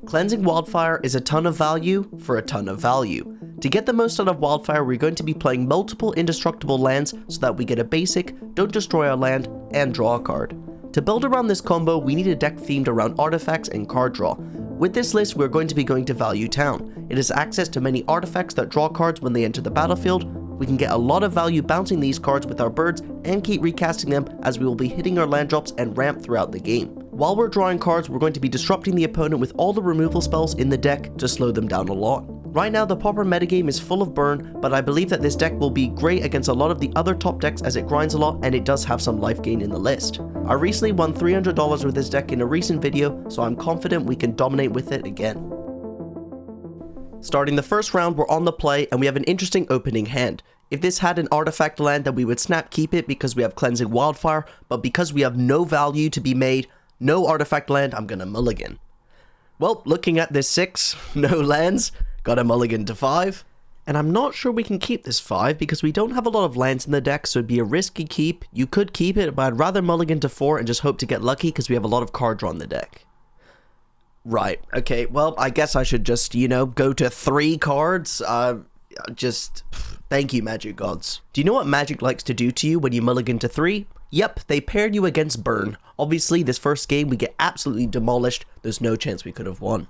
Cleansing Wildfire is a ton of value for a ton of value. To get the most out of Wildfire, we're going to be playing multiple indestructible lands so that we get a basic, don't destroy our land, and draw a card. To build around this combo, we need a deck themed around artifacts and card draw. With this list, we're going to be going to Value Town. It has access to many artifacts that draw cards when they enter the battlefield. We can get a lot of value bouncing these cards with our birds and keep recasting them as we will be hitting our land drops and ramp throughout the game. While we're drawing cards, we're going to be disrupting the opponent with all the removal spells in the deck to slow them down a lot. Right now, the Pauper metagame is full of burn, but I believe that this deck will be great against a lot of the other top decks as it grinds a lot and it does have some life gain in the list. I recently won $300 with this deck in a recent video, so I'm confident we can dominate with it again. Starting the first round, we're on the play and we have an interesting opening hand. If this had an artifact land, then we would snap keep it because we have Cleansing Wildfire, but because we have no value to be made, no artifact land, I'm gonna mulligan. Well, looking at this 6, no lands, got a mulligan to 5, and I'm not sure we can keep this 5 because we don't have a lot of lands in the deck, so it'd be a risky keep. You could keep it, but I'd rather mulligan to 4 and just hope to get lucky because we have a lot of card draw in the deck. Right, okay, well, I guess I should just, go to 3 cards. Thank you, Magic Gods. Do you know what Magic likes to do to you when you mulligan to 3? Yep, they paired you against Burn. Obviously, this first game we get absolutely demolished. There's no chance we could have won.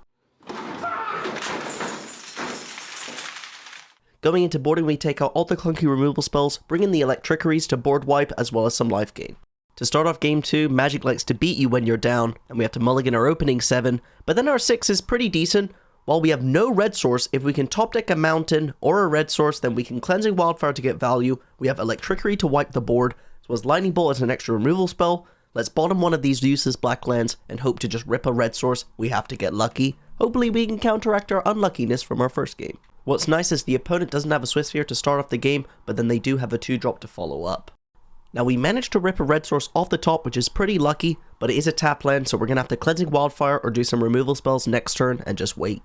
Going into boarding, we take out all the clunky removal spells, bring in the Electrickeries to board wipe as well as some life gain. To start off game 2, Magic likes to beat you when you're down, and we have to mulligan our opening 7, but then our 6 is pretty decent. While we have no red source, if we can top deck a mountain or a red source, then we can Cleansing Wildfire to get value. We have Electrickery to wipe the board, as well as Lightning Bolt as an extra removal spell. Let's bottom one of these useless black lands and hope to just rip a red source. We have to get lucky. Hopefully we can counteract our unluckiness from our first game. What's nice is the opponent doesn't have a Swift Sphere to start off the game, but then they do have a 2-drop to follow up. Now we managed to rip a red source off the top, which is pretty lucky, but it is a tap land, so we're going to have to Cleansing Wildfire or do some removal spells next turn and just wait.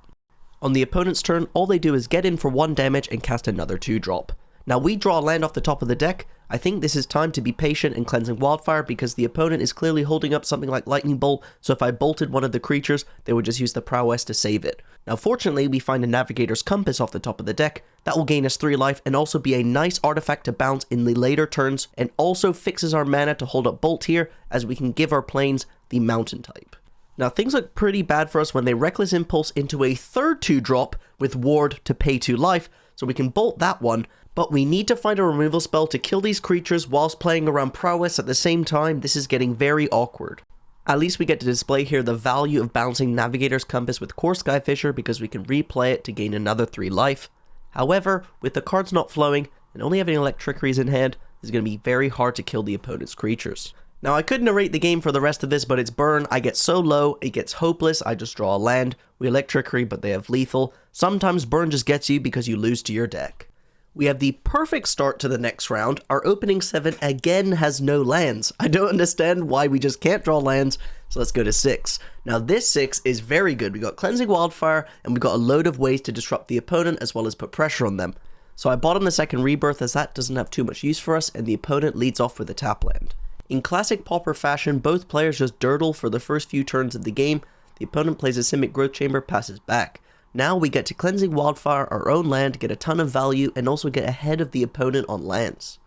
On the opponent's turn, all they do is get in for 1 damage and cast another 2-drop. Now we draw a land off the top of the deck. I think this is time to be patient and Cleansing Wildfire because the opponent is clearly holding up something like Lightning Bolt, so if I bolted one of the creatures, they would just use the prowess to save it. Now fortunately, we find a Navigator's Compass off the top of the deck. That will gain us 3 life and also be a nice artifact to bounce in the later turns, and also fixes our mana to hold up Bolt here, as we can give our planes the Mountain type. Now things look pretty bad for us when they Reckless Impulse into a third 2-drop with Ward to pay 2 life, so we can bolt that one, but we need to find a removal spell to kill these creatures whilst playing around prowess at the same time. This is getting very awkward. At least we get to display here the value of bouncing Navigator's Compass with Core Skyfisher because we can replay it to gain another 3 life. However, with the cards not flowing and only having Electrickeries in hand, it's going to be very hard to kill the opponent's creatures. Now I could narrate the game for the rest of this, but it's burn. I get so low, it gets hopeless. I just draw a land. We Electrickery, but they have lethal. Sometimes burn just gets you because you lose to your deck. We have the perfect start to the next round. Our opening 7 again has no lands. I don't understand why we just can't draw lands, so let's go to 6. Now this 6 is very good. We got Cleansing Wildfire, and we got a load of ways to disrupt the opponent as well as put pressure on them. So I bottom the second Rebirth as that doesn't have too much use for us, and the opponent leads off with a tap land. In classic Pauper fashion, both players just durdle for the first few turns of the game. The opponent plays a Simic Growth Chamber, passes back. Now we get to Cleansing Wildfire, our own land, get a ton of value, and also get ahead of the opponent on lands.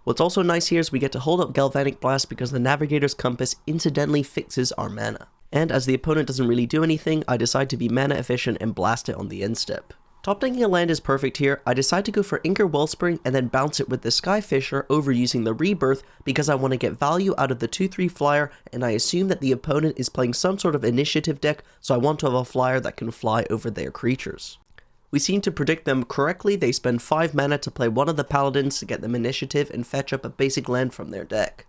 What's also nice here is we get to hold up Galvanic Blast because the Navigator's Compass incidentally fixes our mana. And as the opponent doesn't really do anything, I decide to be mana efficient and blast it on the end step. Top decking a land is perfect here. I decide to go for Inker Wellspring and then bounce it with the Skyfisher over using the Rebirth because I want to get value out of the 2/3 flyer, and I assume that the opponent is playing some sort of initiative deck, so I want to have a flyer that can fly over their creatures. We seem to predict them correctly. They spend 5 mana to play one of the Paladins to get them initiative and fetch up a basic land from their deck.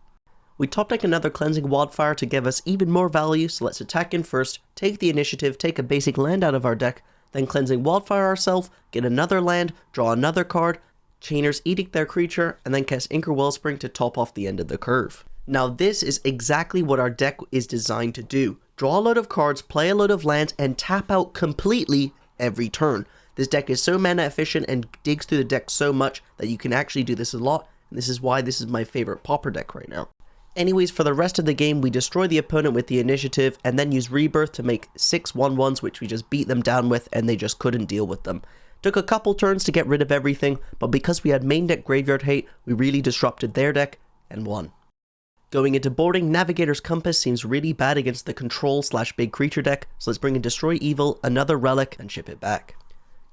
We top deck another Cleansing Wildfire to give us even more value, so let's attack in first, take the initiative, take a basic land out of our deck, then Cleansing Wildfire ourselves, get another land, draw another card, Chainer's Edict their creature, and then cast Inker Wellspring to top off the end of the curve. Now this is exactly what our deck is designed to do. Draw a load of cards, play a load of lands, and tap out completely every turn. This deck is so mana efficient and digs through the deck so much that you can actually do this a lot, and this is why this is my favorite Pauper deck right now. Anyways, for the rest of the game, we destroy the opponent with the initiative and then use Rebirth to make 6 1/1s, which we just beat them down with and they just couldn't deal with them. Took a couple turns to get rid of everything, but because we had main deck Graveyard Hate, we really disrupted their deck and won. Going into boarding, Navigator's Compass seems really bad against the control/big creature deck, so let's bring in Destroy Evil, another Relic, and ship it back.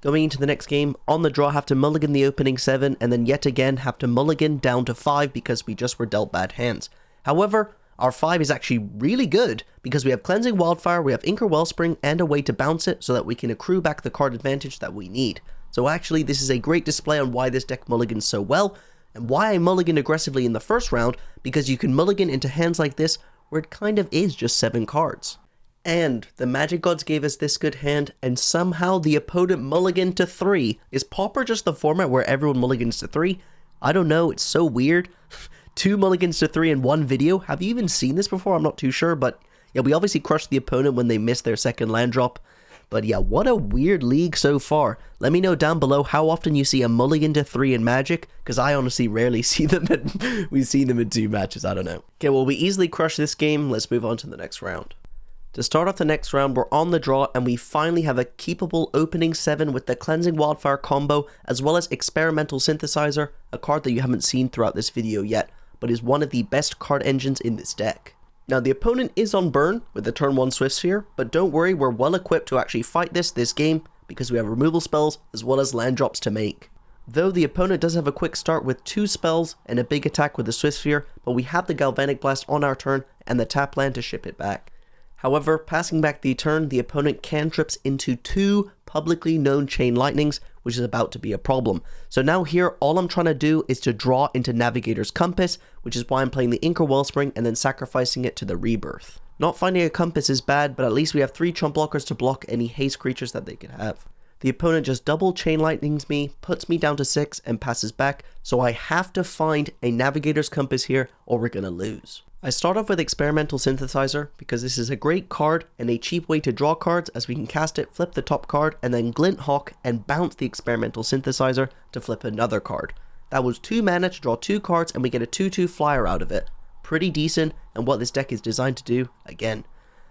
Going into the next game, on the draw have to mulligan the opening 7, and then yet again have to mulligan down to 5 because we just were dealt bad hands. However, our 5 is actually really good because we have Cleansing Wildfire, we have Inker Wellspring, and a way to bounce it so that we can accrue back the card advantage that we need. So actually, this is a great display on why this deck mulligans so well, and why I mulliganed aggressively in the first round, because you can mulligan into hands like this where it kind of is just 7 cards. And the Magic Gods gave us this good hand, and somehow the opponent mulliganed to 3. Is Pauper just the format where everyone mulligans to 3? I don't know, it's so weird. 2 mulligans to 3 in one video? Have you even seen this before? I'm not too sure, but yeah, we obviously crushed the opponent when they missed their second land drop. But yeah, what a weird league so far. Let me know down below how often you see a mulligan to 3 in Magic, because I honestly rarely see them. We've seen them in 2 matches, I don't know. Okay, well, we easily crushed this game. Let's move on to the next round. To start off the next round, we're on the draw, and we finally have a keepable opening 7 with the Cleansing Wildfire combo, as well as Experimental Synthesizer, a card that you haven't seen throughout this video yet, but is one of the best card engines in this deck. Now, the opponent is on burn with the turn 1 Swift Sphere, but don't worry, we're well equipped to actually fight this game, because we have removal spells as well as land drops to make. Though the opponent does have a quick start with 2 spells and a big attack with the Swift Sphere, but we have the Galvanic Blast on our turn and the tap land to ship it back. However, passing back the turn, the opponent cantrips into 2 publicly known Chain Lightnings, which is about to be a problem. So now here, all I'm trying to do is to draw into Navigator's Compass, which is why I'm playing the Inker Wellspring and then sacrificing it to the Rebirth. Not finding a Compass is bad, but at least we have 3 chump blockers to block any haste creatures that they could have. The opponent just double Chain Lightnings me, puts me down to 6, and passes back, so I have to find a Navigator's Compass here, or we're gonna lose. I start off with Experimental Synthesizer, because this is a great card and a cheap way to draw cards, as we can cast it, flip the top card, and then Glint Hawk and bounce the Experimental Synthesizer to flip another card. That was 2 mana to draw 2 cards, and we get a 2/2 flyer out of it. Pretty decent, and what this deck is designed to do, again.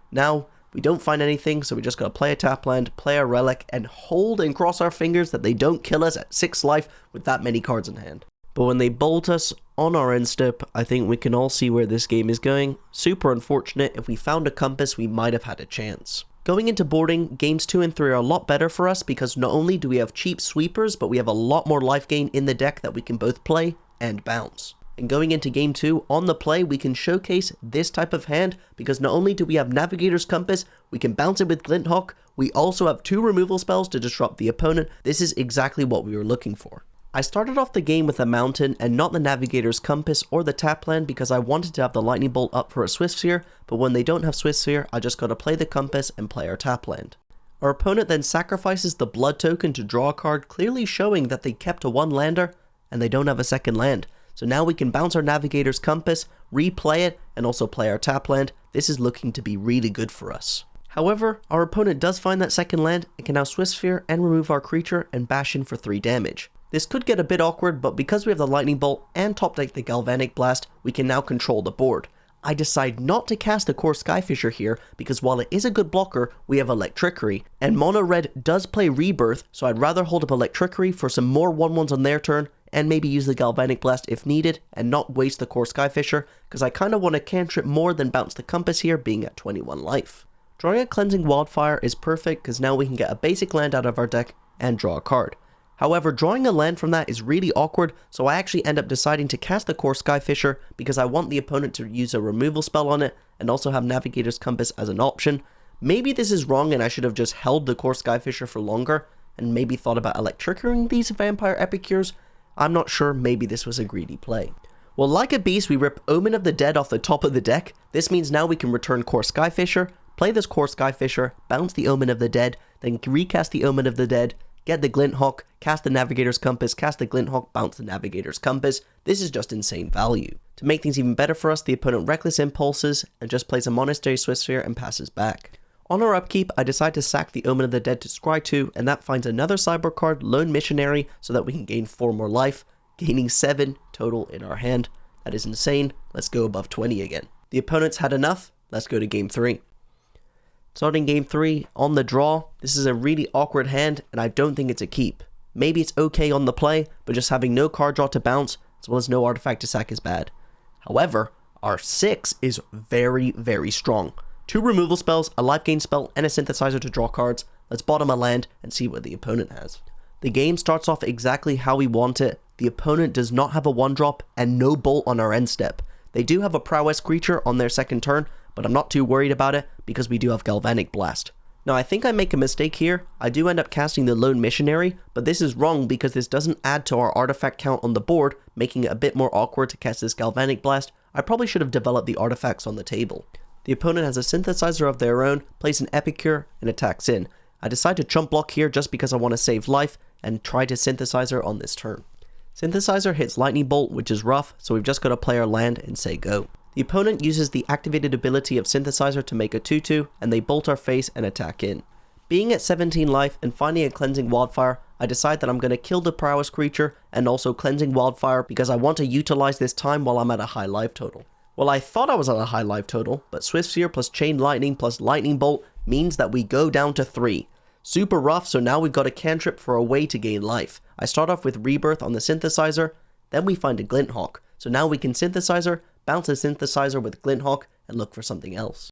Now, we don't find anything, so we just gotta play a tap land, play a relic, and hold and cross our fingers that they don't kill us at 6 life with that many cards in hand. But when they bolt us on our end step, I think we can all see where this game is going. Super unfortunate. If we found a compass, we might have had a chance. Going into boarding, games 2 and 3 are a lot better for us because not only do we have cheap sweepers, but we have a lot more life gain in the deck that we can both play and bounce. And going into game 2, on the play, we can showcase this type of hand because not only do we have Navigator's Compass, we can bounce it with Glint Hawk, we also have 2 removal spells to disrupt the opponent. This is exactly what we were looking for. I started off the game with a mountain and not the Navigator's Compass or the tap land because I wanted to have the Lightning Bolt up for a Swift Sphere, but when they don't have Swift Sphere, I just gotta play the Compass and play our tap land. Our opponent then sacrifices the Blood token to draw a card, clearly showing that they kept a 1 lander and they don't have a second land. So now we can bounce our Navigator's Compass, replay it, and also play our tap land. This is looking to be really good for us. However, our opponent does find that second land and can now Swift Sphere and remove our creature and bash in for 3 damage. This could get a bit awkward, but because we have the Lightning Bolt and top deck the Galvanic Blast, we can now control the board. I decide not to cast the Core Skyfisher here because while it is a good blocker, we have Electrickery, and Mono Red does play Rebirth, so I'd rather hold up Electrickery for some more 1/1s on their turn, and maybe use the Galvanic Blast if needed, and not waste the Core Skyfisher, because I kind of want to cantrip more than bounce the Compass here, being at 21 life. Drawing a Cleansing Wildfire is perfect, because now we can get a basic land out of our deck and draw a card. However, drawing a land from that is really awkward, so I actually end up deciding to cast the Core Skyfisher because I want the opponent to use a removal spell on it and also have Navigator's Compass as an option. Maybe this is wrong and I should have just held the Core Skyfisher for longer and maybe thought about Electricking these Vampire Epicures. I'm not sure, maybe this was a greedy play. Well, like a beast, we rip Omen of the Dead off the top of the deck. This means now we can return Core Skyfisher, play this Core Skyfisher, bounce the Omen of the Dead, then recast the Omen of the Dead, get the Glint Hawk, cast the Navigator's Compass, cast the Glint Hawk, bounce the Navigator's Compass. This is just insane value. To make things even better for us, the opponent Reckless Impulses and just plays a Monastery Swift Sphere and passes back. On our upkeep, I decide to sack the Omen of the Dead to scry 2, and that finds another sideboard card, Lone Missionary, so that we can gain 4 more life, gaining 7 total in our hand. That is insane. Let's go above 20 again. The opponent's had enough. Let's go to game 3. Starting game 3, on the draw, this is a really awkward hand, and I don't think it's a keep. Maybe it's okay on the play, but just having no card draw to bounce, as well as no artifact to sack is bad. However, our 6 is very, very strong. 2 removal spells, a life gain spell, and a synthesizer to draw cards. Let's bottom a land and see what the opponent has. The game starts off exactly how we want it. The opponent does not have a 1-drop and no bolt on our end step. They do have a prowess creature on their second turn, but I'm not too worried about it because we do have Galvanic Blast. Now I think I make a mistake here. I do end up casting the Lone Missionary, but this is wrong because this doesn't add to our artifact count on the board, making it a bit more awkward to cast this Galvanic Blast. I probably should have developed the artifacts on the table. The opponent has a synthesizer of their own, plays an Epicure, and attacks in. I decide to chump block here just because I want to save life and try to synthesizer on this turn. Synthesizer hits Lightning Bolt, which is rough, so we've just got to play our land and say go. The opponent uses the activated ability of Synthesizer to make a 2/2, and they bolt our face and attack in. Being at 17 life and finding a Cleansing Wildfire, I decide that I'm going to kill the prowess creature and also Cleansing Wildfire because I want to utilize this time while I'm at a high life total. Well, I thought I was at a high life total, but Swift Sphere plus Chain Lightning plus Lightning Bolt means that we go down to 3. Super rough, so now we've got a cantrip for a way to gain life. I start off with Rebirth on the Synthesizer, then we find a Glinthawk. So now we can Synthesizer, bounce a Synthesizer with Glinthawk, and look for something else.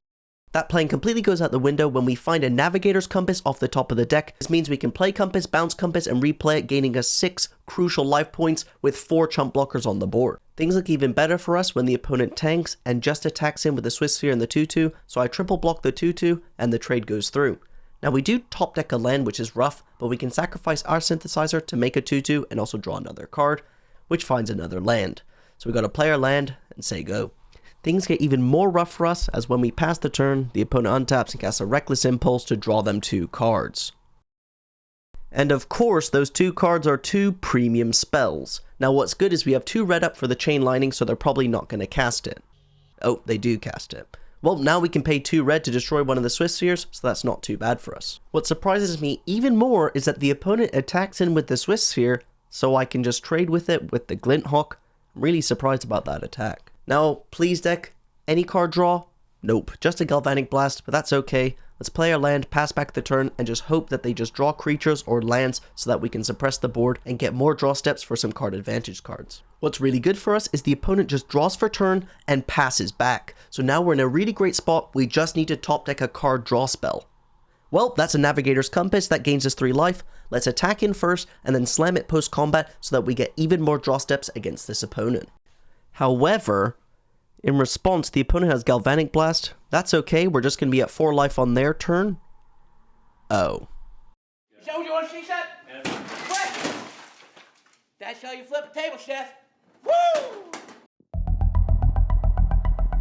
That plan completely goes out the window when we find a Navigator's Compass off the top of the deck. This means we can play Compass, bounce Compass, and replay it, gaining us 6 crucial life points with 4 chump blockers on the board. Things look even better for us when the opponent tanks and just attacks in with the Swift Sphere and the 2/2, so I triple block the 2/2 and the trade goes through. Now we do top deck a land, which is rough, but we can sacrifice our Synthesizer to make a 2/2 and also draw another card, which finds another land. So we got to play our land and say go. Things get even more rough for us as when we pass the turn, the opponent untaps and casts a Reckless Impulse to draw them 2 cards. And of course, those 2 cards are 2 premium spells. Now what's good is we have 2 red up for the Chain Lightning, so they're probably not going to cast it. Oh, they do cast it. Well, now we can pay 2 red to destroy one of the Swift Spheres, so that's not too bad for us. What surprises me even more is that the opponent attacks in with the Swift Sphere, so I can just trade with it with the Glinthawk. I'm really surprised about that attack. Now, please deck, any card draw? Nope, just a Galvanic Blast, but that's okay. Let's play our land, pass back the turn, and just hope that they just draw creatures or lands so that we can suppress the board and get more draw steps for some card advantage cards. What's really good for us is the opponent just draws for turn and passes back. So now we're in a really great spot, we just need to top deck a card draw spell. Well, that's a Navigator's Compass, that gains us 3 life. Let's attack in first and then slam it post combat so that we get even more draw steps against this opponent. However, in response, the opponent has Galvanic Blast. That's okay, we're just going to be at 4 life on their turn. Oh. Is that what you want to see, Chef? Yes. What? That's how you flip a table, Chef. Woo!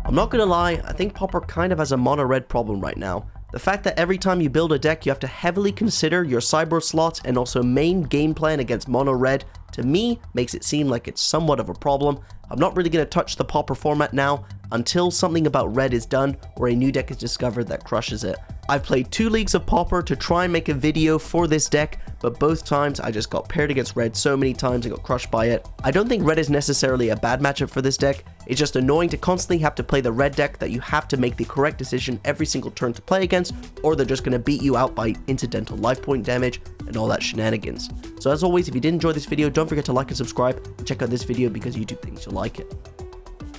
I'm not gonna lie, I think Pauper kind of has a mono red problem right now. The fact that every time you build a deck you have to heavily consider your sideboard slots and also main game plan against mono red, to me, makes it seem like it's somewhat of a problem. I'm not really going to touch the Pauper format now until something about red is done or a new deck is discovered that crushes it. I've played 2 leagues of Pauper to try and make a video for this deck, but both times I just got paired against red so many times I got crushed by it. I don't think red is necessarily a bad matchup for this deck, it's just annoying to constantly have to play the red deck that you have to make the correct decision every single turn to play against, or they're just going to beat you out by incidental life point damage and all that shenanigans. So as always, if you did enjoy this video, don't forget to like and subscribe, and check out this video because YouTube thinks you'll like it.